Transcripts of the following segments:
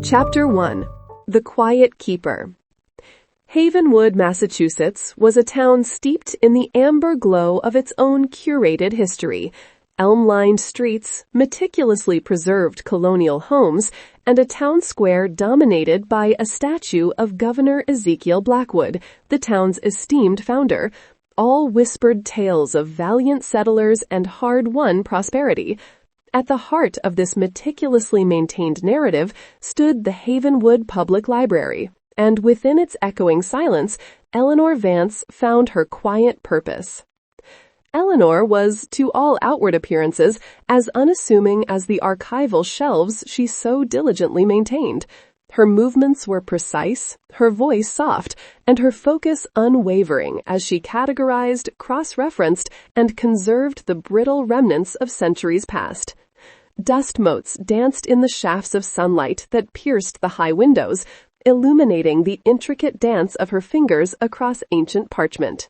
Chapter 1. The Quiet Keeper. Havenwood, Massachusetts, was a town steeped in the amber glow of its own curated history. Elm-lined streets, meticulously preserved colonial homes, and a town square dominated by a statue of Governor Ezekiel Blackwood, the town's esteemed founder, all whispered tales of valiant settlers and hard-won prosperity. At the heart of this meticulously maintained narrative stood the Havenwood Public Library, and within its echoing silence, Eleanor Vance found her quiet purpose. Eleanor was, to all outward appearances, as unassuming as the archival shelves she so diligently maintained. Her movements were precise, her voice soft, and her focus unwavering as she categorized, cross-referenced, and conserved the brittle remnants of centuries past. Dust motes danced in the shafts of sunlight that pierced the high windows, illuminating the intricate dance of her fingers across ancient parchment.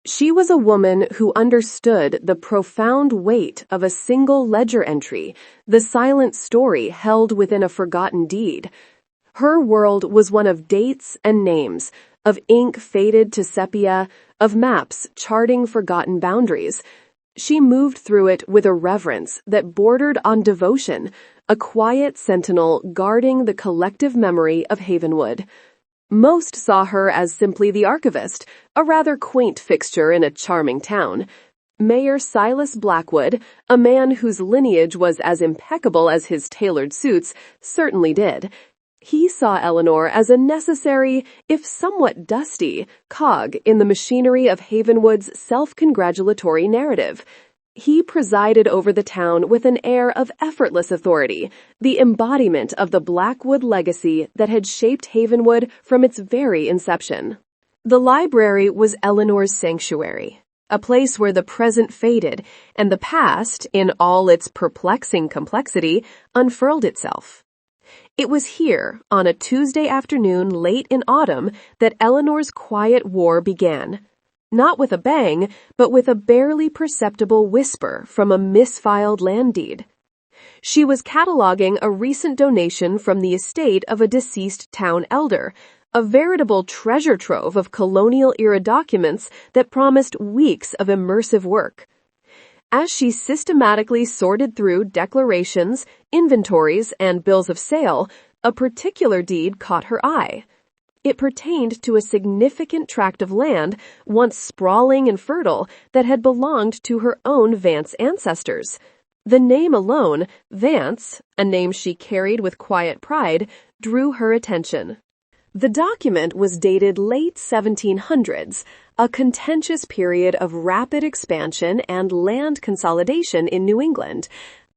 She was a woman who understood the profound weight of a single ledger entry, the silent story held within a forgotten deed. Her world was one of dates and names, of ink faded to sepia, of maps charting forgotten boundaries. She moved through it with a reverence that bordered on devotion, a quiet sentinel guarding the collective memory of Havenwood. Most saw her as simply the archivist, a rather quaint fixture in a charming town. Mayor Silas Blackwood, a man whose lineage was as impeccable as his tailored suits, certainly did. He saw Eleanor as a necessary, if somewhat dusty, cog in the machinery of Havenwood's self-congratulatory narrative. He presided over the town with an air of effortless authority, the embodiment of the Blackwood legacy that had shaped Havenwood from its very inception. The library was Eleanor's sanctuary, a place where the present faded and the past, in all its perplexing complexity, unfurled itself. It was here, on a Tuesday afternoon late in autumn, that Eleanor's quiet war began. Not with a bang, but with a barely perceptible whisper from a misfiled land deed. She was cataloging a recent donation from the estate of a deceased town elder, a veritable treasure trove of colonial era documents that promised weeks of immersive work. As she systematically sorted through declarations, inventories, and bills of sale, a particular deed caught her eye. It pertained to a significant tract of land, once sprawling and fertile, that had belonged to her own Vance ancestors. The name alone, Vance, a name she carried with quiet pride, drew her attention. The document was dated late 1700s, a contentious period of rapid expansion and land consolidation in New England.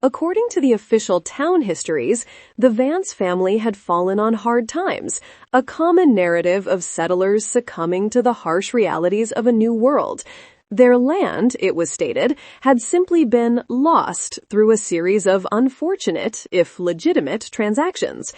According to the official town histories, the Vance family had fallen on hard times, a common narrative of settlers succumbing to the harsh realities of a new world. Their land, it was stated, had simply been lost through a series of unfortunate, if legitimate, transactions.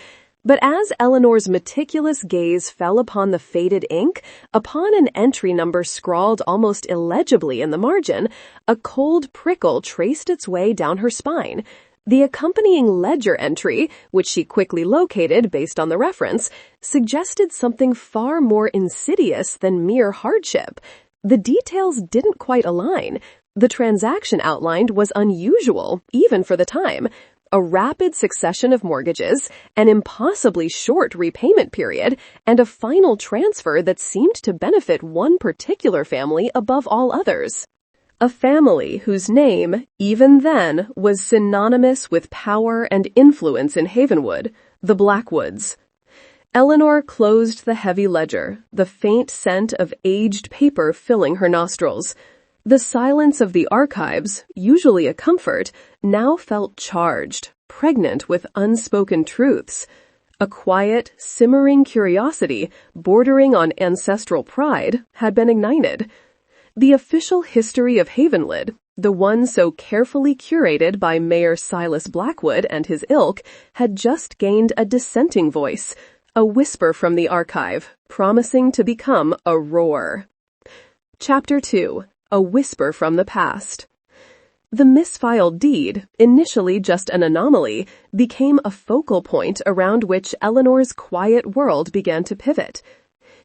But as Eleanor's meticulous gaze fell upon the faded ink, upon an entry number scrawled almost illegibly in the margin, a cold prickle traced its way down her spine. The accompanying ledger entry, which she quickly located based on the reference, suggested something far more insidious than mere hardship. The details didn't quite align. The transaction outlined was unusual, even for the time. A rapid succession of mortgages, an impossibly short repayment period, and a final transfer that seemed to benefit one particular family above all others. A family whose name, even then, was synonymous with power and influence in Havenwood, the Blackwoods. Eleanor closed the heavy ledger, the faint scent of aged paper filling her nostrils. The silence of the archives, usually a comfort, now felt charged, pregnant with unspoken truths. A quiet, simmering curiosity, bordering on ancestral pride, had been ignited. The official history of Havenwood, the one so carefully curated by Mayor Silas Blackwood and his ilk, had just gained a dissenting voice, a whisper from the archive, promising to become a roar. Chapter 2. A Whisper from the Past. The misfiled deed, initially just an anomaly, became a focal point around which Eleanor's quiet world began to pivot.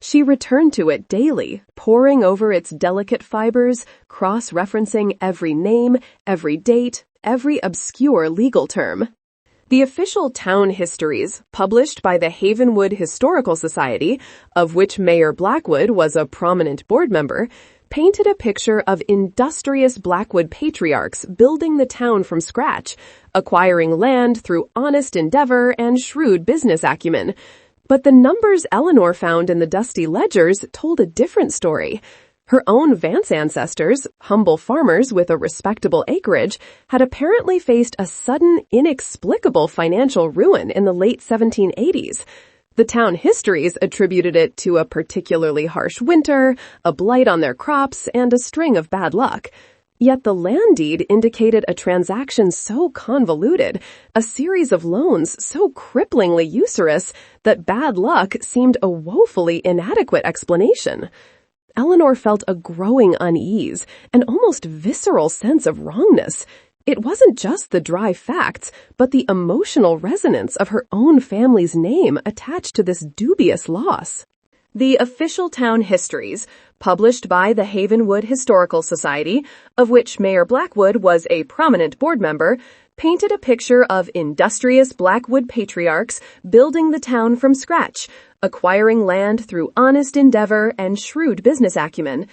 She returned to it daily, poring over its delicate fibers, cross-referencing every name, every date, every obscure legal term. The official town histories, published by the Havenwood Historical Society, of which Mayor Blackwood was a prominent board member, painted a picture of industrious Blackwood patriarchs building the town from scratch, acquiring land through honest endeavor and shrewd business acumen. But the numbers Eleanor found in the dusty ledgers told a different story. Her own Vance ancestors, humble farmers with a respectable acreage, had apparently faced a sudden, inexplicable financial ruin in the late 1780s. The town histories attributed it to a particularly harsh winter, a blight on their crops, and a string of bad luck. Yet the land deed indicated a transaction so convoluted, a series of loans so cripplingly usurious, that bad luck seemed a woefully inadequate explanation. Eleanor felt a growing unease, an almost visceral sense of wrongness. It wasn't just the dry facts, but the emotional resonance of her own family's name attached to this dubious loss. The official town histories, published by the Havenwood Historical Society, of which Mayor Blackwood was a prominent board member, painted a picture of industrious Blackwood patriarchs building the town from scratch, acquiring land through honest endeavor and shrewd business acumen.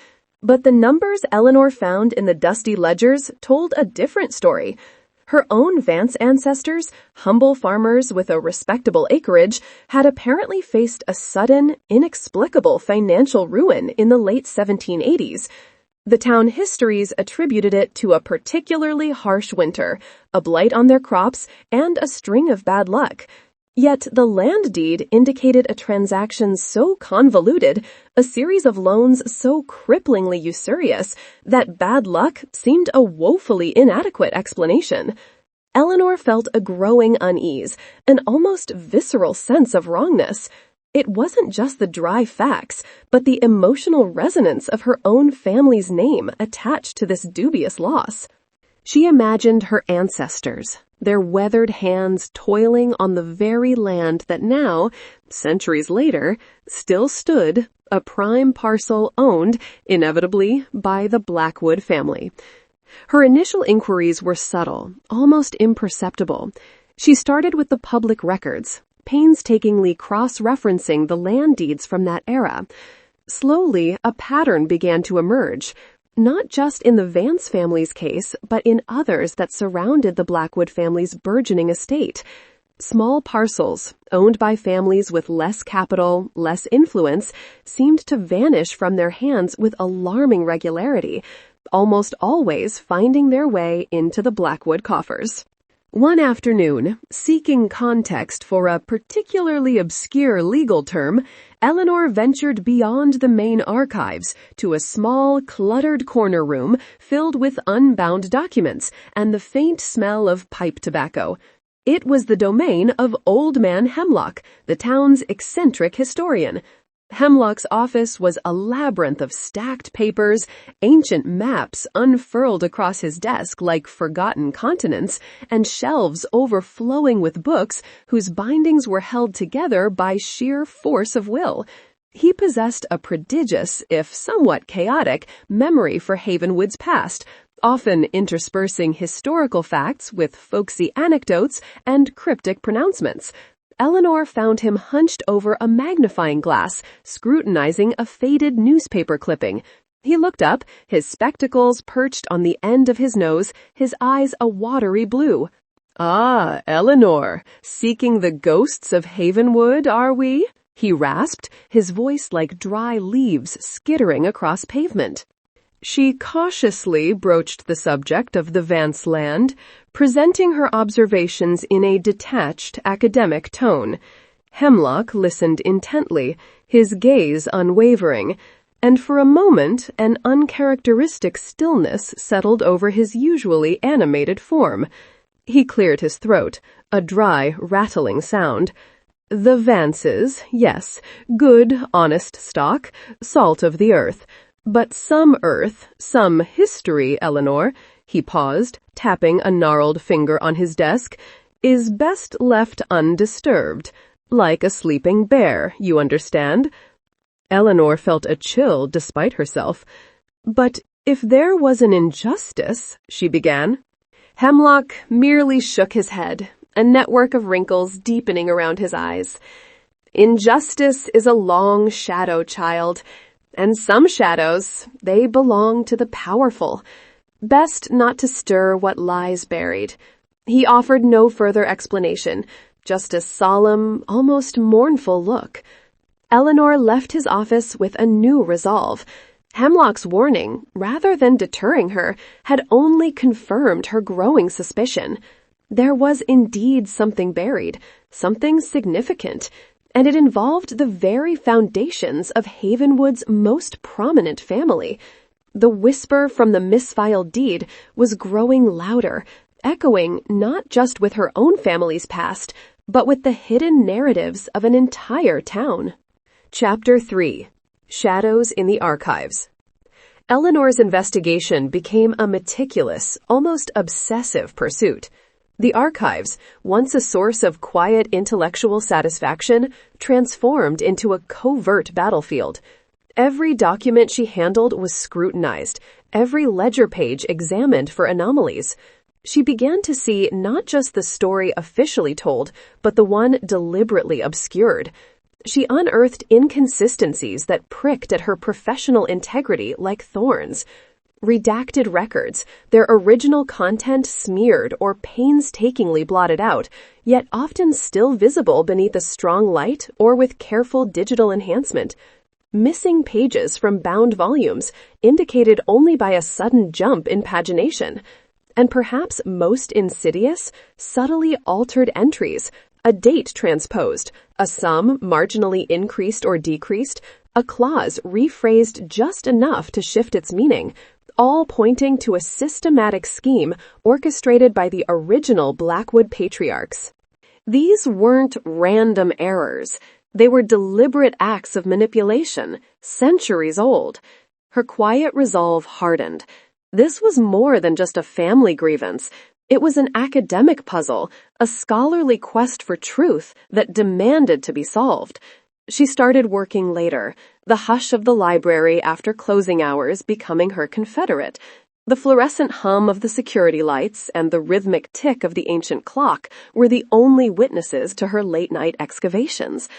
But the numbers Eleanor found in the dusty ledgers told a different story. Her own Vance ancestors, humble farmers with a respectable acreage, had apparently faced a sudden, inexplicable financial ruin in the late 1780s. The town histories attributed it to a particularly harsh winter, a blight on their crops, and a string of bad luck. Yet the land deed indicated a transaction so convoluted, a series of loans so cripplingly usurious, that bad luck seemed a woefully inadequate explanation. Eleanor felt a growing unease, an almost visceral sense of wrongness. It wasn't just the dry facts, but the emotional resonance of her own family's name attached to this dubious loss. She imagined her ancestors, their weathered hands toiling on the very land that now, centuries later, still stood, a prime parcel owned, inevitably, by the Blackwood family. Her initial inquiries were subtle, almost imperceptible. She started with the public records, painstakingly cross-referencing the land deeds from that era. Slowly, a pattern began to emerge, not just in the Vance family's case, but in others that surrounded the Blackwood family's burgeoning estate. Small parcels, owned by families with less capital, less influence, seemed to vanish from their hands with alarming regularity, almost always finding their way into the Blackwood coffers. One afternoon, seeking context for a particularly obscure legal term, Eleanor ventured beyond the main archives to a small, cluttered corner room filled with unbound documents and the faint smell of pipe tobacco. It was the domain of Old Man Hemlock, the town's eccentric historian. Hemlock's office was a labyrinth of stacked papers, ancient maps unfurled across his desk like forgotten continents, and shelves overflowing with books whose bindings were held together by sheer force of will. He possessed a prodigious, if somewhat chaotic, memory for Havenwood's past, often interspersing historical facts with folksy anecdotes and cryptic pronouncements. Eleanor found him hunched over a magnifying glass, scrutinizing a faded newspaper clipping. He looked up, his spectacles perched on the end of his nose, his eyes a watery blue. "Ah, Eleanor, seeking the ghosts of Havenwood, are we?" he rasped, his voice like dry leaves skittering across pavement. She cautiously broached the subject of the Vance land, presenting her observations in a detached academic tone. Hemlock listened intently, his gaze unwavering, and for a moment an uncharacteristic stillness settled over his usually animated form. He cleared his throat, a dry, rattling sound. "The Vances, yes, good, honest stock, salt of the earth. But some earth, some history, Eleanor. He paused, tapping a gnarled finger on his desk, "is best left undisturbed. Like a sleeping bear, you understand?" Eleanor felt a chill despite herself. "But if there was an injustice," she began. Hemlock merely shook his head, a network of wrinkles deepening around his eyes. "Injustice is a long shadow, child, and some shadows, they belong to the powerful. Best not to stir what lies buried." He offered no further explanation, just a solemn, almost mournful look. Eleanor left his office with a new resolve. Hemlock's warning, rather than deterring her, had only confirmed her growing suspicion. There was indeed something buried, something significant, and it involved the very foundations of Havenwood's most prominent family. The whisper from the misfiled deed was growing louder, echoing not just with her own family's past, but with the hidden narratives of an entire town. Chapter 3. Shadows in the Archives. Eleanor's investigation became a meticulous, almost obsessive pursuit. The archives, once a source of quiet intellectual satisfaction, transformed into a covert battlefield. Every document she handled was scrutinized, every ledger page examined for anomalies. She began to see not just the story officially told, but the one deliberately obscured. She unearthed inconsistencies that pricked at her professional integrity like thorns. Redacted records, their original content smeared or painstakingly blotted out, yet often still visible beneath a strong light or with careful digital enhancement. Missing pages from bound volumes, indicated only by a sudden jump in pagination. And perhaps most insidious, subtly altered entries, a date transposed, a sum marginally increased or decreased, a clause rephrased just enough to shift its meaning, all pointing to a systematic scheme orchestrated by the original Blackwood patriarchs. These weren't random errors. They were deliberate acts of manipulation, centuries old. Her quiet resolve hardened. This was more than just a family grievance. It was an academic puzzle, a scholarly quest for truth that demanded to be solved. She started working later, the hush of the library after closing hours becoming her confederate. The fluorescent hum of the security lights and the rhythmic tick of the ancient clock were the only witnesses to her late-night excavations.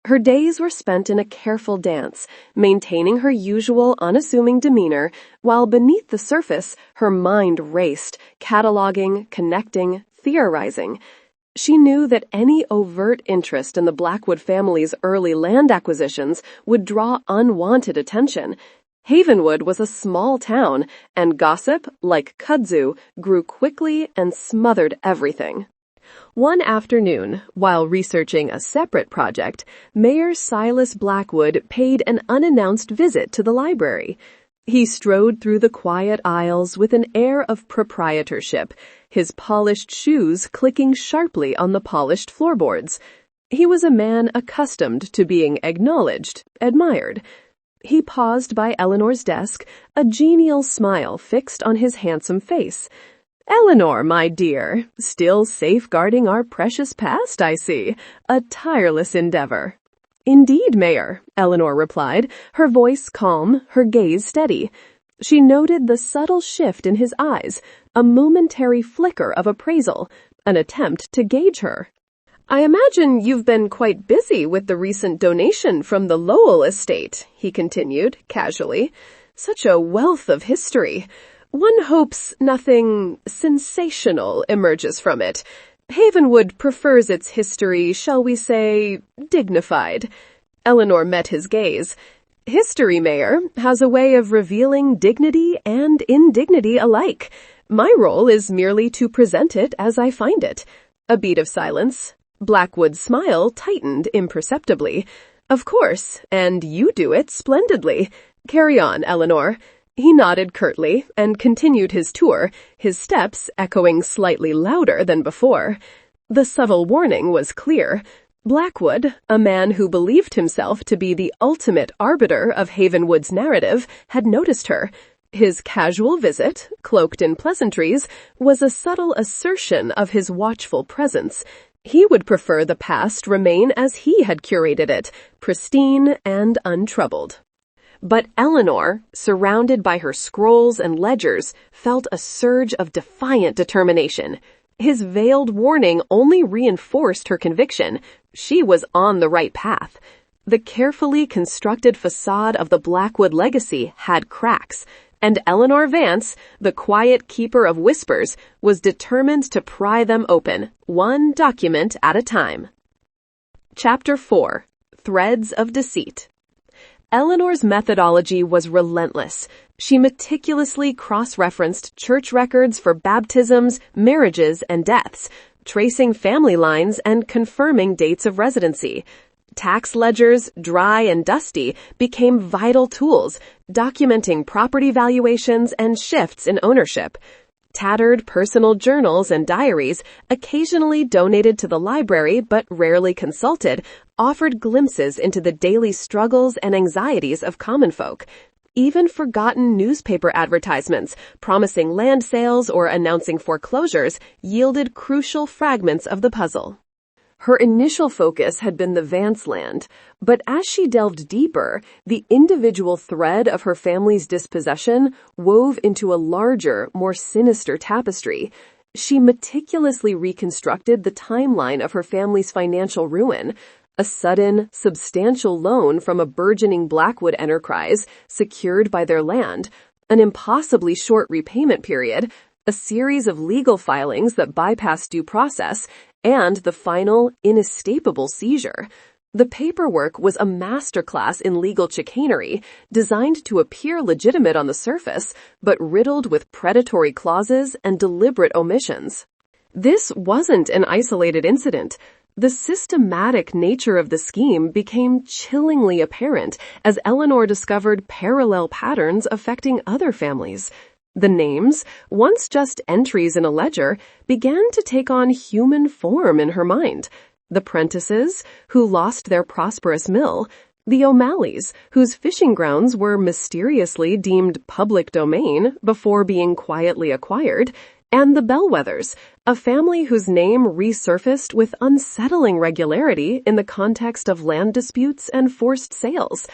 Her days were spent in a careful dance, maintaining her usual unassuming demeanor, while beneath the surface her mind raced, cataloging, connecting, theorizing. She knew that any overt interest in the Blackwood family's early land acquisitions would draw unwanted attention. Havenwood was a small town, and gossip, like kudzu, grew quickly and smothered everything. One afternoon, while researching a separate project, Mayor Silas Blackwood paid an unannounced visit to the library. He strode through the quiet aisles with an air of proprietorship, his polished shoes clicking sharply on the polished floorboards. He was a man accustomed to being acknowledged, admired. He paused by Eleanor's desk, a genial smile fixed on his handsome face. "Eleanor, my dear, still safeguarding our precious past, I see. A tireless endeavor." "Indeed, Mayor," Eleanor replied, her voice calm, her gaze steady. She noted the subtle shift in his eyes, a momentary flicker of appraisal, an attempt to gauge her. "I imagine you've been quite busy with the recent donation from the Lowell estate," he continued, casually. "Such a wealth of history. One hopes nothing sensational emerges from it. Havenwood prefers its history, shall we say, dignified." Eleanor met his gaze. "History, Mayor, has a way of revealing dignity and indignity alike. My role is merely to present it as I find it." A beat of silence. Blackwood's smile tightened imperceptibly. "Of course, and you do it splendidly. Carry on, Eleanor." He nodded curtly and continued his tour, his steps echoing slightly louder than before. The subtle warning was clear. Blackwood, a man who believed himself to be the ultimate arbiter of Havenwood's narrative, had noticed her. His casual visit, cloaked in pleasantries, was a subtle assertion of his watchful presence. He would prefer the past remain as he had curated it, pristine and untroubled. But Eleanor, surrounded by her scrolls and ledgers, felt a surge of defiant determination. His veiled warning only reinforced her conviction. She was on the right path. The carefully constructed facade of the Blackwood legacy had cracks, and Eleanor Vance, the quiet keeper of whispers, was determined to pry them open, one document at a time. Chapter 4. Threads of Deceit. Eleanor's methodology was relentless. She meticulously cross-referenced church records for baptisms, marriages, and deaths, tracing family lines and confirming dates of residency. Tax ledgers, dry and dusty, became vital tools, documenting property valuations and shifts in ownership. Tattered personal journals and diaries, occasionally donated to the library but rarely consulted, offered glimpses into the daily struggles and anxieties of common folk. Even forgotten newspaper advertisements, promising land sales or announcing foreclosures, yielded crucial fragments of the puzzle. Her initial focus had been the Vance land, but as she delved deeper, the individual thread of her family's dispossession wove into a larger, more sinister tapestry. She meticulously reconstructed the timeline of her family's financial ruin. A sudden, substantial loan from a burgeoning Blackwood enterprise secured by their land, an impossibly short repayment period, a series of legal filings that bypassed due process, and the final, inescapable seizure. The paperwork was a masterclass in legal chicanery, designed to appear legitimate on the surface, but riddled with predatory clauses and deliberate omissions. This wasn't an isolated incident. The systematic nature of the scheme became chillingly apparent as Eleanor discovered parallel patterns affecting other families. The names, once just entries in a ledger, began to take on human form in her mind. The Prentices, who lost their prosperous mill, the O'Malleys, whose fishing grounds were mysteriously deemed public domain before being quietly acquired, and the Bellweathers, a family whose name resurfaced with unsettling regularity in the context of land disputes and forced sales.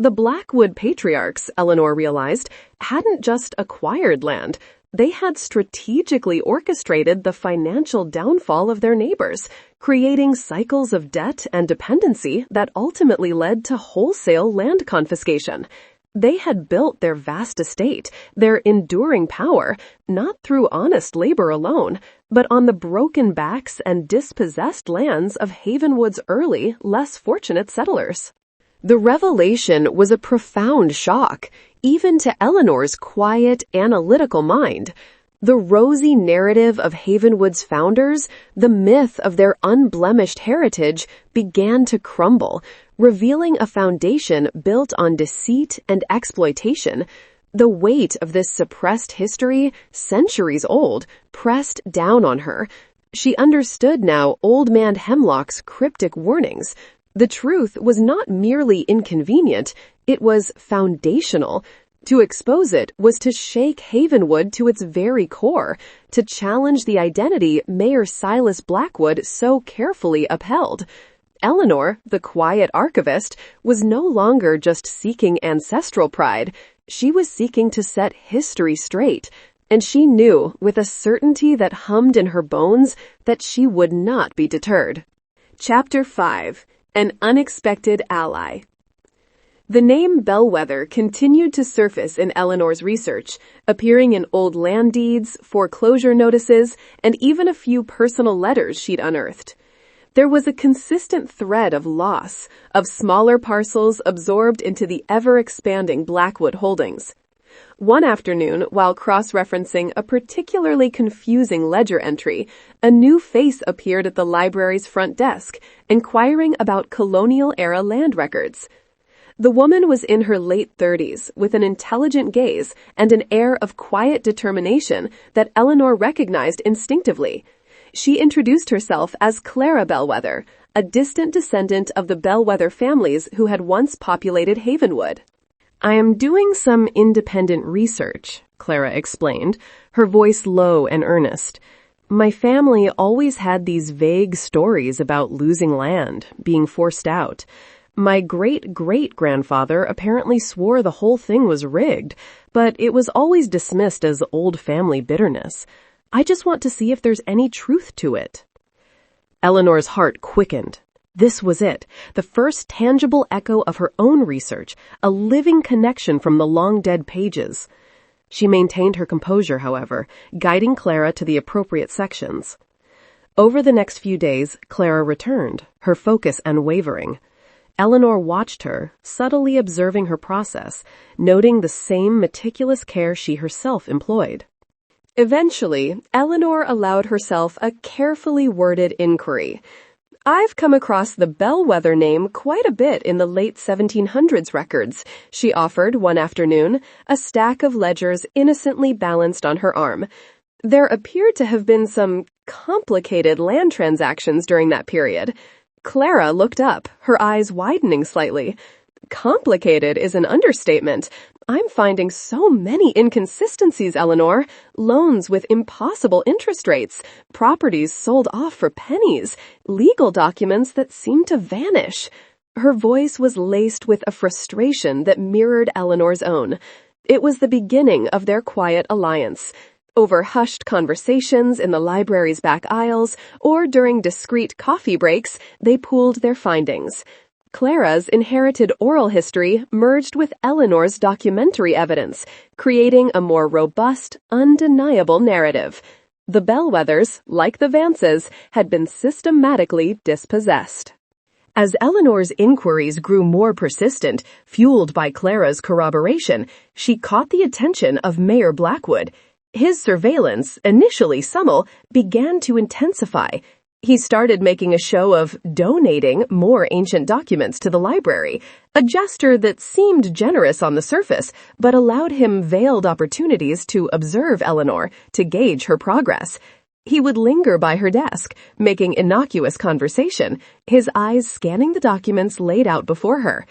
The Blackwood patriarchs, Eleanor realized, hadn't just acquired land. They had strategically orchestrated the financial downfall of their neighbors, creating cycles of debt and dependency that ultimately led to wholesale land confiscation. They had built their vast estate, their enduring power, not through honest labor alone, but on the broken backs and dispossessed lands of Havenwood's early, less fortunate settlers. The revelation was a profound shock, even to Eleanor's quiet, analytical mind. The rosy narrative of Havenwood's founders, the myth of their unblemished heritage, began to crumble, revealing a foundation built on deceit and exploitation. The weight of this suppressed history, centuries old, pressed down on her. She understood now Old Man Hemlock's cryptic warnings. The truth was not merely inconvenient, it was foundational. To expose it was to shake Havenwood to its very core, to challenge the identity Mayor Silas Blackwood so carefully upheld. Eleanor, the quiet archivist, was no longer just seeking ancestral pride. She was seeking to set history straight, and she knew, with a certainty that hummed in her bones, that she would not be deterred. Chapter 5. An Unexpected Ally. The name Bellweather continued to surface in Eleanor's research, appearing in old land deeds, foreclosure notices, and even a few personal letters she'd unearthed. There was a consistent thread of loss, of smaller parcels absorbed into the ever-expanding Blackwood holdings. One afternoon, while cross-referencing a particularly confusing ledger entry, a new face appeared at the library's front desk, inquiring about colonial-era land records. The woman was in her late 30s, with an intelligent gaze and an air of quiet determination that Eleanor recognized instinctively. She introduced herself as Clara Bellweather, a distant descendant of the Bellweather families who had once populated Havenwood. I am doing some independent research, Clara explained, her voice low and earnest. My family always had these vague stories about losing land, being forced out. My great-great-grandfather apparently swore the whole thing was rigged, but it was always dismissed as old family bitterness. I just want to see if there's any truth to it. Eleanor's heart quickened. This was it, the first tangible echo of her own research, a living connection from the long-dead pages. She maintained her composure, however, guiding Clara to the appropriate sections. Over the next few days, Clara returned, her focus unwavering. Eleanor watched her, subtly observing her process, noting the same meticulous care she herself employed. Eventually, Eleanor allowed herself a carefully worded inquiry. I've come across the Bellweather name quite a bit in the late 1700s records, she offered one afternoon, a stack of ledgers innocently balanced on her arm. There appeared to have been some complicated land transactions during that period. Clara looked up, her eyes widening slightly. Complicated is an understatement. I'm finding so many inconsistencies, Eleanor. Loans with impossible interest rates, properties sold off for pennies, legal documents that seem to vanish. Her voice was laced with a frustration that mirrored Eleanor's own. It was the beginning of their quiet alliance. Over hushed conversations in the library's back aisles or during discreet coffee breaks, they pooled their findings. Clara's inherited oral history merged with Eleanor's documentary evidence, creating a more robust, undeniable narrative. The Bellweathers, like the Vances, had been systematically dispossessed. As Eleanor's inquiries grew more persistent, fueled by Clara's corroboration, she caught the attention of Mayor Blackwood. His surveillance, initially subtle, began to intensify. He started making a show of donating more ancient documents to the library, a gesture that seemed generous on the surface, but allowed him veiled opportunities to observe Eleanor, to gauge her progress. He would linger by her desk, making innocuous conversation, his eyes scanning the documents laid out before her.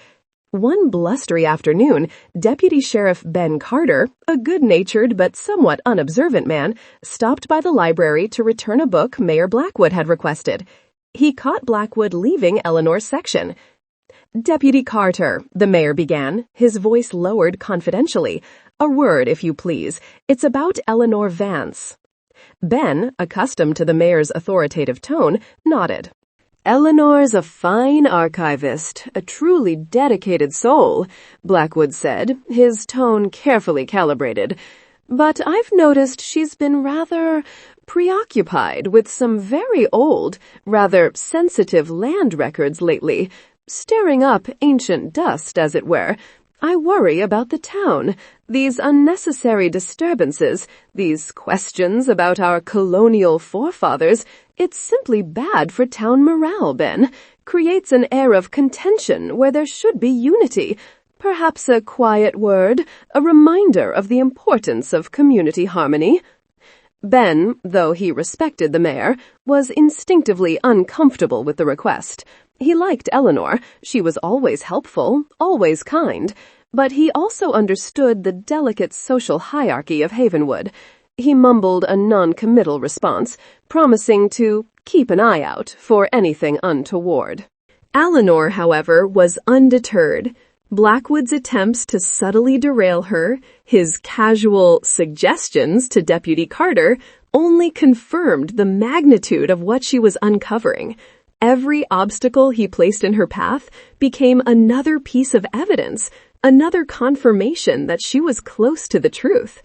One blustery afternoon, Deputy Sheriff Ben Carter, a good-natured but somewhat unobservant man, stopped by the library to return a book Mayor Blackwood had requested. He caught Blackwood leaving Eleanor's section. "Deputy Carter," the mayor began, his voice lowered confidentially. "A word, if you please. It's about Eleanor Vance." Ben, accustomed to the mayor's authoritative tone, nodded. "Eleanor's a fine archivist, a truly dedicated soul," Blackwood said, his tone carefully calibrated. "But I've noticed she's been rather preoccupied with some very old, rather sensitive land records lately, stirring up ancient dust, as it were. I worry about the town, these unnecessary disturbances, these questions about our colonial forefathers. It's simply bad for town morale, Ben. Creates an air of contention where there should be unity. Perhaps a quiet word, a reminder of the importance of community harmony." Ben, though he respected the mayor, was instinctively uncomfortable with the request. He liked Eleanor. She was always helpful, always kind. But he also understood the delicate social hierarchy of Havenwood. He mumbled a non-committal response, promising to keep an eye out for anything untoward. Eleanor, however, was undeterred. Blackwood's attempts to subtly derail her, his casual suggestions to Deputy Carter, only confirmed the magnitude of what she was uncovering. Every obstacle he placed in her path became another piece of evidence, another confirmation that she was close to the truth.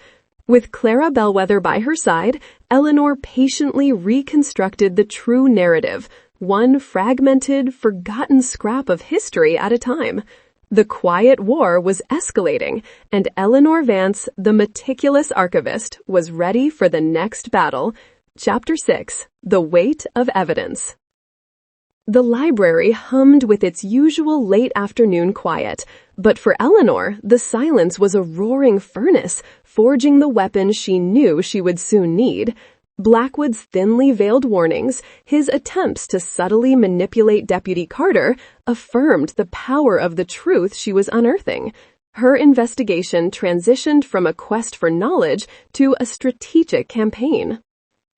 With Clara Bellweather by her side, Eleanor patiently reconstructed the true narrative, one fragmented, forgotten scrap of history at a time. The quiet war was escalating, and Eleanor Vance, the meticulous archivist, was ready for the next battle. Chapter 6: The Weight of Evidence. The library hummed with its usual late afternoon quiet, but for Eleanor, the silence was a roaring furnace, forging the weapon she knew she would soon need. Blackwood's thinly veiled warnings, his attempts to subtly manipulate Deputy Carter, affirmed the power of the truth she was unearthing. Her investigation transitioned from a quest for knowledge to a strategic campaign.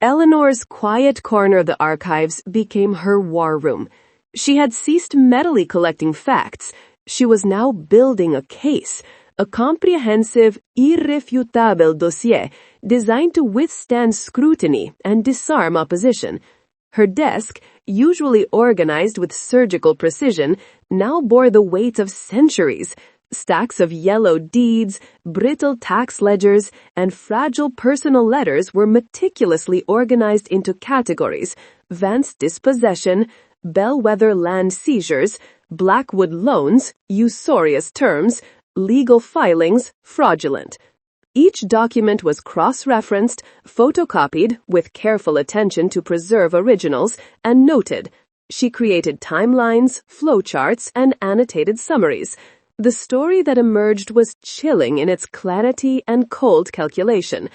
Eleanor's quiet corner of the archives became her war room. She had ceased meddily collecting facts. She was now building a case, a comprehensive, irrefutable dossier designed to withstand scrutiny and disarm opposition. Her desk, usually organized with surgical precision, now bore the weight of centuries. Stacks of yellow deeds, brittle tax ledgers, and fragile personal letters were meticulously organized into categories: Vance dispossession, Bellweather land seizures, Blackwood loans, usurious terms, legal filings, fraudulent. Each document was cross-referenced, photocopied with careful attention to preserve originals, and noted. She created timelines, flowcharts, and annotated summaries. The story that emerged was chilling in its clarity and cold calculation.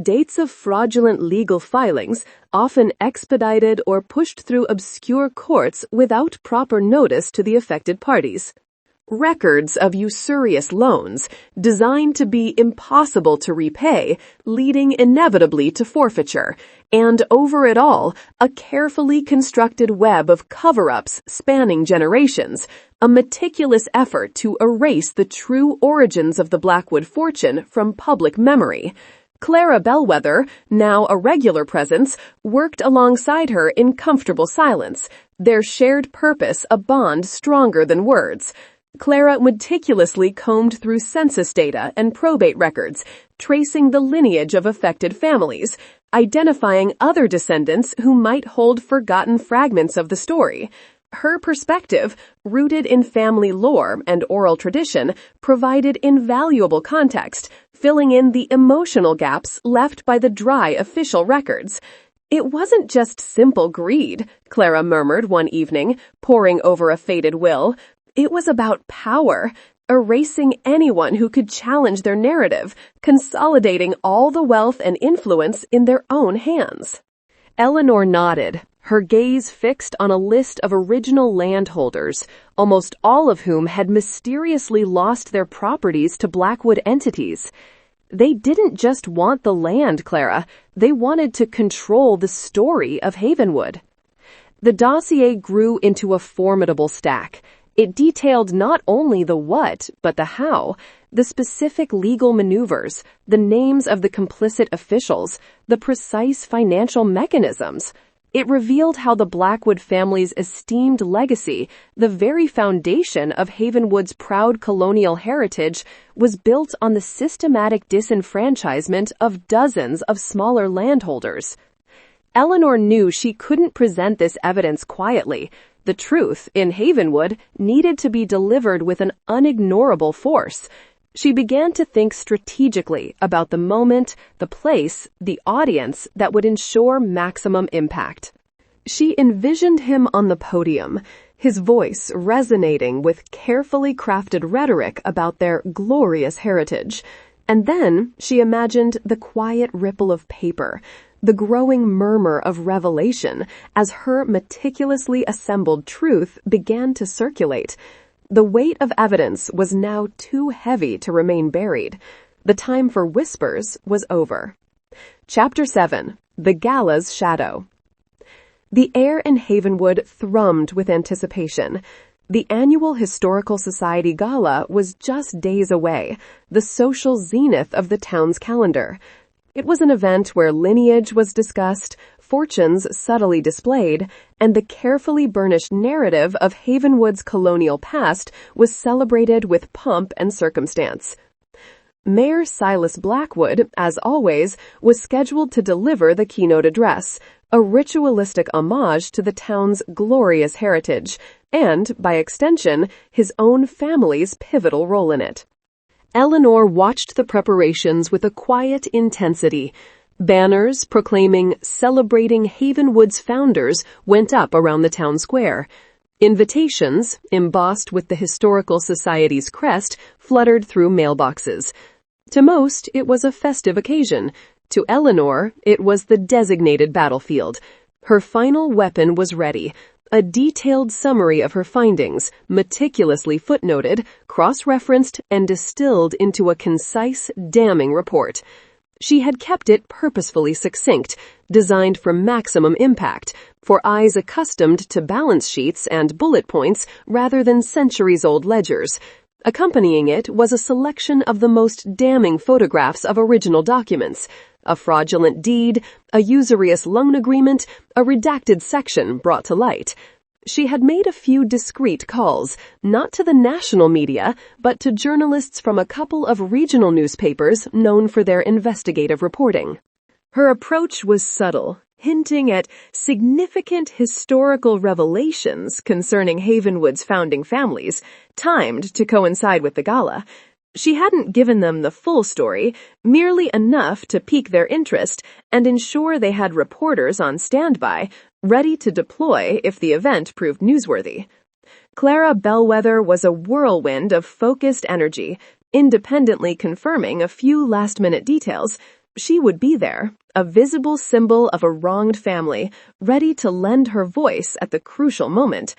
Dates of fraudulent legal filings, often expedited or pushed through obscure courts without proper notice to the affected parties. Records of usurious loans, designed to be impossible to repay, leading inevitably to forfeiture, and over it all, a carefully constructed web of cover-ups spanning generations, a meticulous effort to erase the true origins of the Blackwood fortune from public memory. Clara Bellweather, now a regular presence, worked alongside her in comfortable silence, their shared purpose a bond stronger than words. Clara meticulously combed through census data and probate records, tracing the lineage of affected families, identifying other descendants who might hold forgotten fragments of the story. Her perspective, rooted in family lore and oral tradition, provided invaluable context, filling in the emotional gaps left by the dry official records. "It wasn't just simple greed," Clara murmured one evening, poring over a faded will. "It was about power, erasing anyone who could challenge their narrative, consolidating all the wealth and influence in their own hands." Eleanor nodded, her gaze fixed on a list of original landholders, almost all of whom had mysteriously lost their properties to Blackwood entities. "They didn't just want the land, Clara. They wanted to control the story of Havenwood." The dossier grew into a formidable stack. It detailed not only the what, but the how, the specific legal maneuvers, the names of the complicit officials, the precise financial mechanisms. It revealed how the Blackwood family's esteemed legacy, the very foundation of Havenwood's proud colonial heritage, was built on the systematic disenfranchisement of dozens of smaller landholders. Eleanor knew she couldn't present this evidence quietly. The truth, in Havenwood, needed to be delivered with an unignorable force. She began to think strategically about the moment, the place, the audience that would ensure maximum impact. She envisioned him on the podium, his voice resonating with carefully crafted rhetoric about their glorious heritage. And then she imagined the quiet ripple of paper, the growing murmur of revelation as her meticulously assembled truth began to circulate. The weight of evidence was now too heavy to remain buried. The time for whispers was over. Chapter 7. The Gala's Shadow. The air in Havenwood thrummed with anticipation. The annual Historical Society Gala was just days away, the social zenith of the town's calendar. It was an event where lineage was discussed, fortunes subtly displayed, and the carefully burnished narrative of Havenwood's colonial past was celebrated with pomp and circumstance. Mayor Silas Blackwood, as always, was scheduled to deliver the keynote address, a ritualistic homage to the town's glorious heritage, and, by extension, his own family's pivotal role in it. Eleanor watched the preparations with a quiet intensity. Banners proclaiming "Celebrating Havenwood's Founders" went up around the town square. Invitations, embossed with the Historical Society's crest, fluttered through mailboxes. To most, it was a festive occasion. To Eleanor, it was the designated battlefield. Her final weapon was ready, a detailed summary of her findings, meticulously footnoted, cross-referenced, and distilled into a concise, damning report. She had kept it purposefully succinct, designed for maximum impact, for eyes accustomed to balance sheets and bullet points rather than centuries-old ledgers. Accompanying it was a selection of the most damning photographs of original documents, a fraudulent deed, a usurious loan agreement, a redacted section brought to light. She had made a few discreet calls, not to the national media, but to journalists from a couple of regional newspapers known for their investigative reporting. Her approach was subtle, hinting at significant historical revelations concerning Havenwood's founding families, timed to coincide with the gala. She hadn't given them the full story, merely enough to pique their interest and ensure they had reporters on standby, ready to deploy if the event proved newsworthy. Clara Bellweather was a whirlwind of focused energy, independently confirming a few last-minute details. She would be there, a visible symbol of a wronged family, ready to lend her voice at the crucial moment.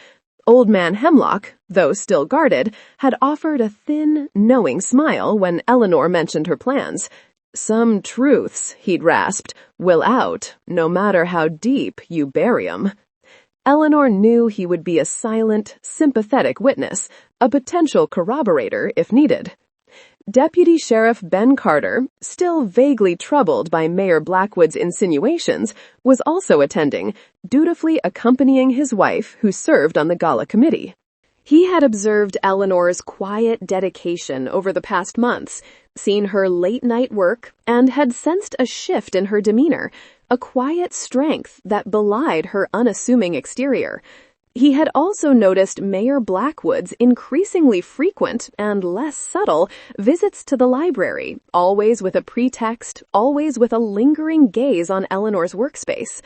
Old Man Hemlock, though still guarded, had offered a thin, knowing smile when Eleanor mentioned her plans. Some truths, he'd rasped, will out, no matter how deep you bury 'em. Eleanor knew he would be a silent, sympathetic witness, a potential corroborator if needed. Deputy Sheriff Ben Carter, still vaguely troubled by Mayor Blackwood's insinuations, was also attending, dutifully accompanying his wife, who served on the gala committee. He had observed Eleanor's quiet dedication over the past months, seen her late-night work, and had sensed a shift in her demeanor, a quiet strength that belied her unassuming exterior. He had also noticed Mayor Blackwood's increasingly frequent and less subtle visits to the library, always with a pretext, always with a lingering gaze on Eleanor's workspace.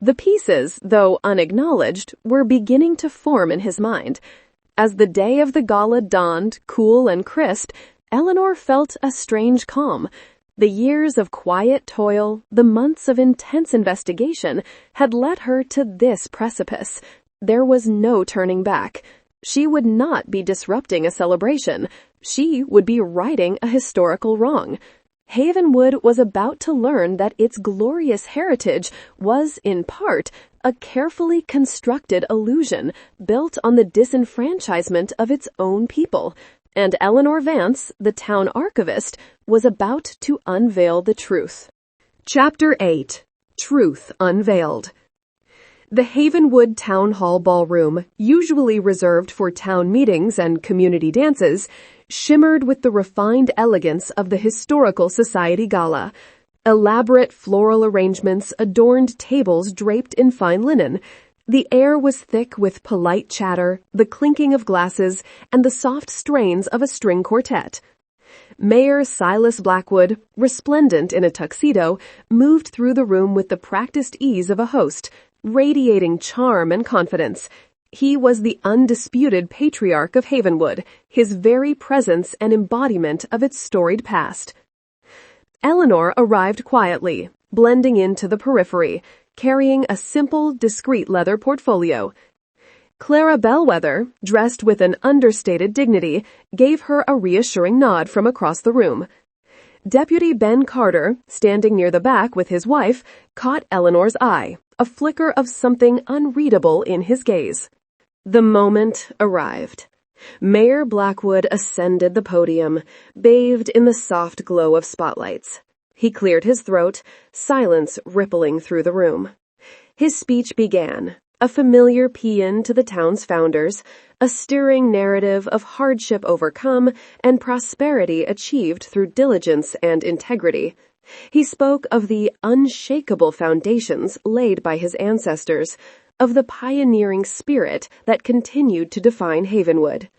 The pieces, though unacknowledged, were beginning to form in his mind. As the day of the gala dawned, cool and crisp, Eleanor felt a strange calm. The years of quiet toil, the months of intense investigation, had led her to this precipice. There was no turning back. She would not be disrupting a celebration. She would be righting a historical wrong. Havenwood was about to learn that its glorious heritage was, in part, a carefully constructed illusion built on the disenfranchisement of its own people. And Eleanor Vance, the town archivist, was about to unveil the truth. Chapter 8. Truth Unveiled. The Havenwood Town Hall Ballroom, usually reserved for town meetings and community dances, shimmered with the refined elegance of the Historical Society Gala. Elaborate floral arrangements adorned tables draped in fine linen. The air was thick with polite chatter, the clinking of glasses, and the soft strains of a string quartet. Mayor Silas Blackwood, resplendent in a tuxedo, moved through the room with the practiced ease of a host, radiating charm and confidence. He was the undisputed patriarch of Havenwood, his very presence an embodiment of its storied past. Eleanor arrived quietly, blending into the periphery, carrying a simple, discreet leather portfolio. Clara Bellweather, dressed with an understated dignity, gave her a reassuring nod from across the room. Deputy Ben Carter, standing near the back with his wife, caught Eleanor's eye, a flicker of something unreadable in his gaze. The moment arrived. Mayor Blackwood ascended the podium, bathed in the soft glow of spotlights. He cleared his throat, silence rippling through the room. His speech began, a familiar paean to the town's founders, a stirring narrative of hardship overcome and prosperity achieved through diligence and integrity. He spoke of the unshakable foundations laid by his ancestors, of the pioneering spirit that continued to define Havenwood.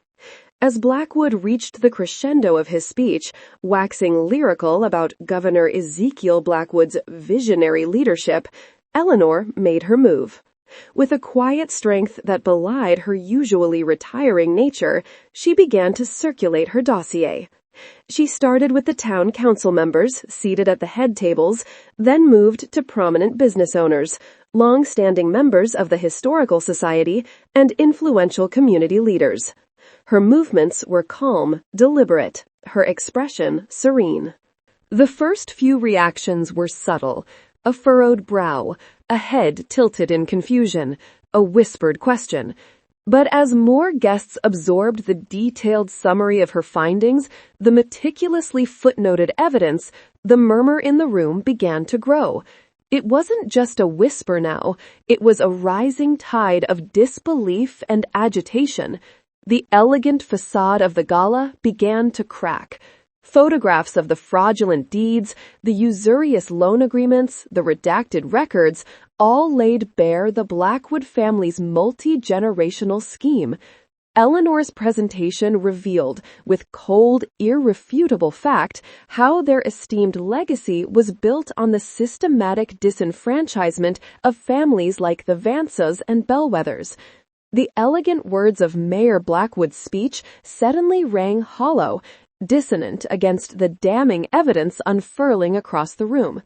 As Blackwood reached the crescendo of his speech, waxing lyrical about Governor Ezekiel Blackwood's visionary leadership, Eleanor made her move. With a quiet strength that belied her usually retiring nature, she began to circulate her dossier. She started with the town council members seated at the head tables, then moved to prominent business owners, long-standing members of the Historical Society, and influential community leaders. Her movements were calm, deliberate, her expression serene. The first few reactions were subtle: a furrowed brow, a head tilted in confusion, a whispered question. But as more guests absorbed the detailed summary of her findings, the meticulously footnoted evidence, the murmur in the room began to grow. It wasn't just a whisper now, it was a rising tide of disbelief and agitation. The elegant facade of the gala began to crack. Photographs of the fraudulent deeds, the usurious loan agreements, the redacted records, all laid bare the Blackwood family's multi-generational scheme. Eleanor's presentation revealed, with cold, irrefutable fact, how their esteemed legacy was built on the systematic disenfranchisement of families like the Vances and Bellweathers. The elegant words of Mayor Blackwood's speech suddenly rang hollow, dissonant against the damning evidence unfurling across the room.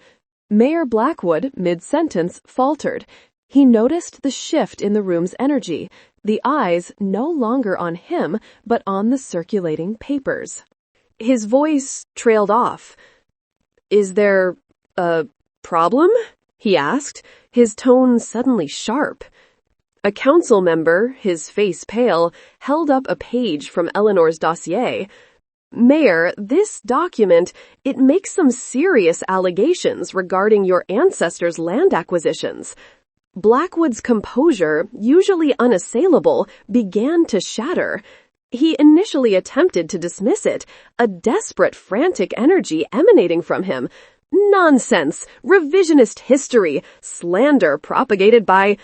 Mayor Blackwood, mid-sentence, faltered. He noticed the shift in the room's energy, the eyes no longer on him, but on the circulating papers. His voice trailed off. "Is there a problem?" he asked, his tone suddenly sharp. A council member, his face pale, held up a page from Eleanor's dossier. "Mayor, this document, it makes some serious allegations regarding your ancestors' land acquisitions." Blackwood's composure, usually unassailable, began to shatter. He initially attempted to dismiss it, a desperate, frantic energy emanating from him. Nonsense, revisionist history, slander propagated by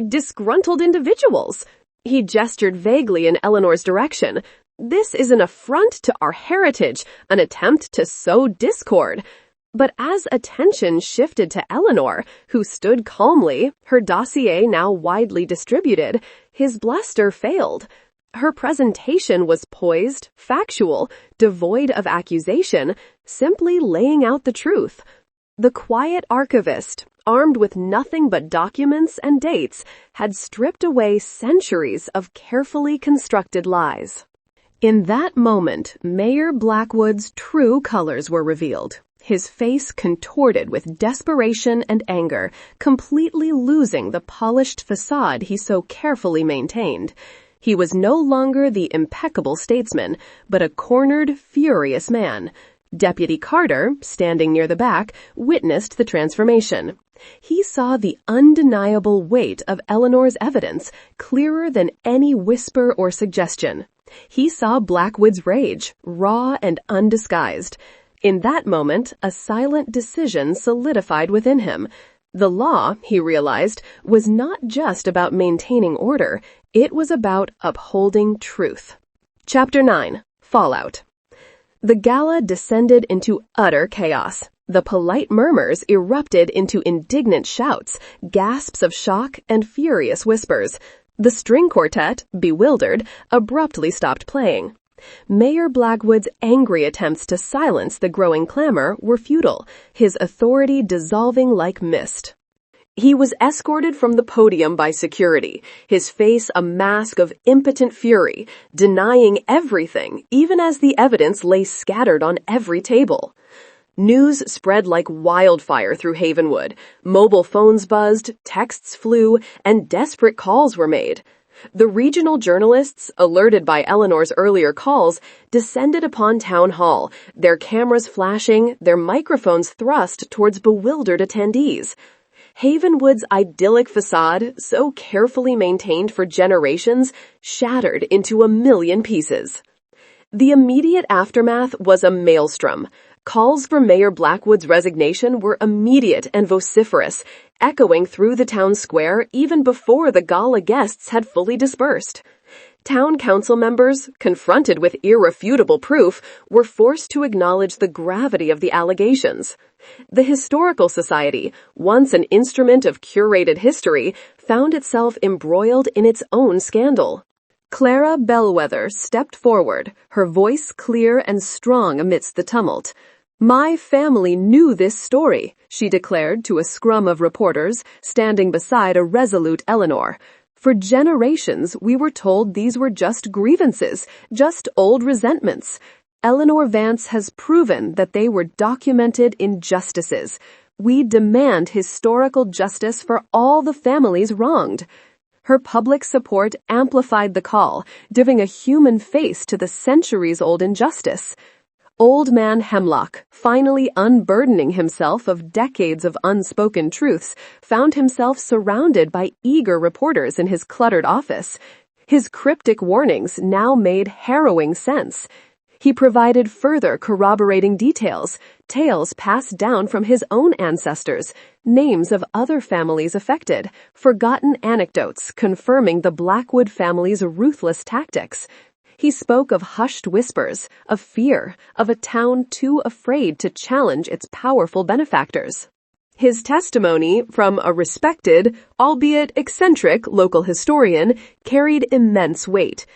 disgruntled individuals. He gestured vaguely in Eleanor's direction. "This is an affront to our heritage, an attempt to sow discord." But as attention shifted to Eleanor, who stood calmly, her dossier now widely distributed, his bluster failed. Her presentation was poised, factual, devoid of accusation, simply laying out the truth. The quiet archivist, armed with nothing but documents and dates, had stripped away centuries of carefully constructed lies. In that moment, Mayor Blackwood's true colors were revealed. His face contorted with desperation and anger, completely losing the polished facade he so carefully maintained. He was no longer the impeccable statesman, but a cornered, furious man. Deputy Carter, standing near the back, witnessed the transformation. He saw the undeniable weight of Eleanor's evidence, clearer than any whisper or suggestion. He saw Blackwood's rage, raw and undisguised. In that moment, a silent decision solidified within him. The law, he realized, was not just about maintaining order, it was about upholding truth. Chapter 9. Fallout. The gala descended into utter chaos. The polite murmurs erupted into indignant shouts, gasps of shock, and furious whispers. The string quartet, bewildered, abruptly stopped playing. Mayor Blackwood's angry attempts to silence the growing clamor were futile, his authority dissolving like mist. He was escorted from the podium by security, his face a mask of impotent fury, denying everything, even as the evidence lay scattered on every table. News spread like wildfire through Havenwood. Mobile phones buzzed, texts flew, and desperate calls were made. The regional journalists, alerted by Eleanor's earlier calls, descended upon Town Hall, their cameras flashing, their microphones thrust towards bewildered attendees. Havenwood's idyllic facade, so carefully maintained for generations, shattered into a million pieces. The immediate aftermath was a maelstrom. Calls for Mayor Blackwood's resignation were immediate and vociferous, echoing through the town square even before the gala guests had fully dispersed. Town council members, confronted with irrefutable proof, were forced to acknowledge the gravity of the allegations. The Historical Society, once an instrument of curated history, found itself embroiled in its own scandal. Clara Bellweather stepped forward, her voice clear and strong amidst the tumult. "My family knew this story," she declared to a scrum of reporters standing beside a resolute Eleanor. "For generations, we were told these were just grievances, just old resentments. Eleanor Vance has proven that they were documented injustices. We demand historical justice for all the families wronged." Her public support amplified the call, giving a human face to the centuries-old injustice. Old Man Hemlock, finally unburdening himself of decades of unspoken truths, found himself surrounded by eager reporters in his cluttered office. His cryptic warnings now made harrowing sense. He provided further corroborating details, tales passed down from his own ancestors, names of other families affected, forgotten anecdotes confirming the Blackwood family's ruthless tactics. He spoke of hushed whispers, of fear, of a town too afraid to challenge its powerful benefactors. His testimony from a respected, albeit eccentric, local historian carried immense weight.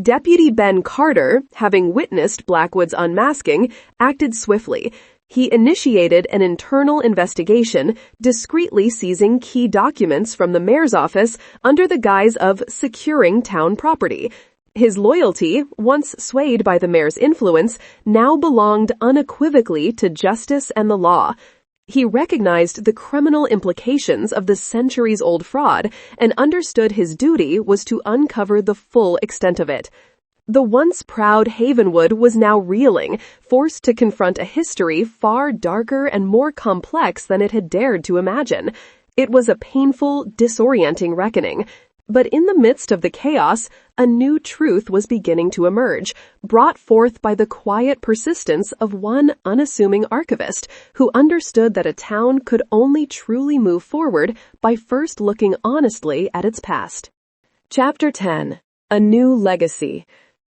Deputy Ben Carter, having witnessed Blackwood's unmasking, acted swiftly. He initiated an internal investigation, discreetly seizing key documents from the mayor's office under the guise of securing town property. His loyalty, once swayed by the mayor's influence, now belonged unequivocally to justice and the law. He recognized the criminal implications of the centuries-old fraud and understood his duty was to uncover the full extent of it. The once proud Havenwood was now reeling, forced to confront a history far darker and more complex than it had dared to imagine. It was a painful, disorienting reckoning. But in the midst of the chaos, a new truth was beginning to emerge, brought forth by the quiet persistence of one unassuming archivist who understood that a town could only truly move forward by first looking honestly at its past. Chapter 10. A New Legacy.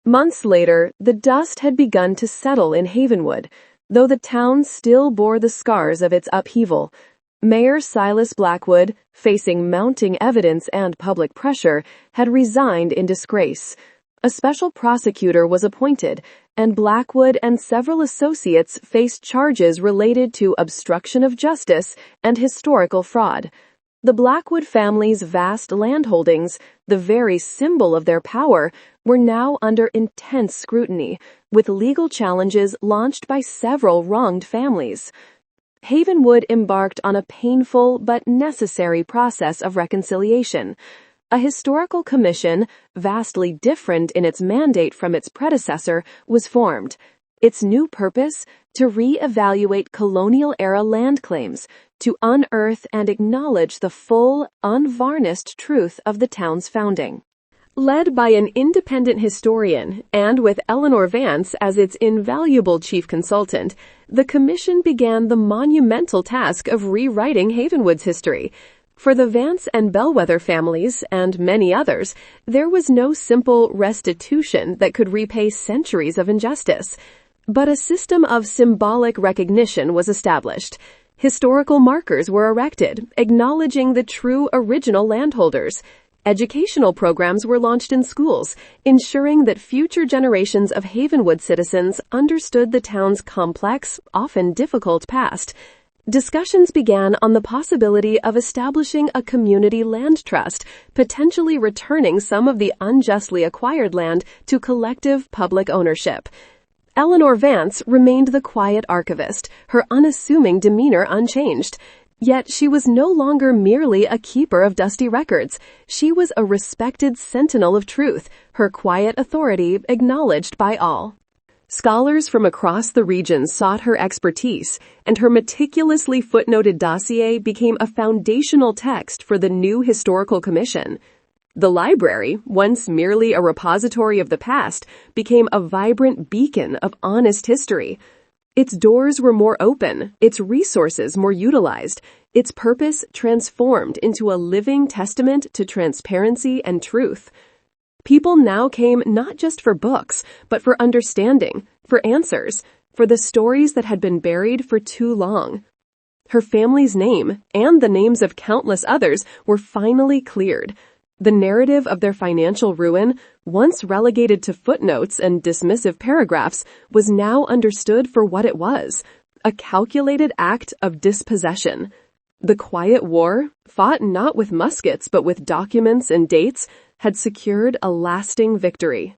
Months later, the dust had begun to settle in Havenwood, though the town still bore the scars of its upheaval. Mayor Silas Blackwood, facing mounting evidence and public pressure, had resigned in disgrace. A special prosecutor was appointed, and Blackwood and several associates faced charges related to obstruction of justice and historical fraud. The Blackwood family's vast landholdings, the very symbol of their power, were now under intense scrutiny, with legal challenges launched by several wronged families. Havenwood embarked on a painful but necessary process of reconciliation. A historical commission, vastly different in its mandate from its predecessor, was formed. Its new purpose? To re-evaluate colonial-era land claims, to unearth and acknowledge the full, unvarnished truth of the town's founding. Led by an independent historian, and with Eleanor Vance as its invaluable chief consultant, the commission began the monumental task of rewriting Havenwood's history. For the Vance and Bellweather families, and many others, there was no simple restitution that could repay centuries of injustice. But a system of symbolic recognition was established. Historical markers were erected, acknowledging the true original landholders. Educational programs were launched in schools, ensuring that future generations of Havenwood citizens understood the town's complex, often difficult past. Discussions began on the possibility of establishing a community land trust, potentially returning some of the unjustly acquired land to collective public ownership. Eleanor Vance remained the quiet archivist, her unassuming demeanor unchanged. Yet she was no longer merely a keeper of dusty records. She was a respected sentinel of truth, her quiet authority acknowledged by all. Scholars from across the region sought her expertise, and her meticulously footnoted dossier became a foundational text for the new historical commission. The library, once merely a repository of the past, became a vibrant beacon of honest history. Its doors were more open, its resources more utilized, its purpose transformed into a living testament to transparency and truth. People now came not just for books, but for understanding, for answers, for the stories that had been buried for too long. Her family's name, and the names of countless others, were finally cleared. The narrative of their financial ruin, once relegated to footnotes and dismissive paragraphs, was now understood for what it was, a calculated act of dispossession. The Quiet War, fought not with muskets but with documents and dates, had secured a lasting victory.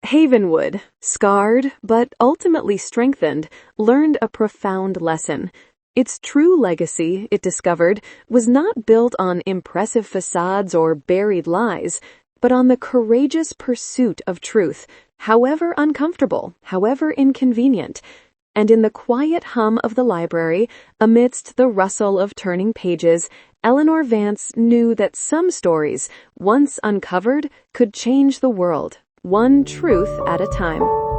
Havenwood, scarred but ultimately strengthened, learned a profound lesson. Its true legacy, it discovered, was not built on impressive facades or buried lies, but on the courageous pursuit of truth, however uncomfortable, however inconvenient. And in the quiet hum of the library, amidst the rustle of turning pages, Eleanor Vance knew that some stories, once uncovered, could change the world, one truth at a time.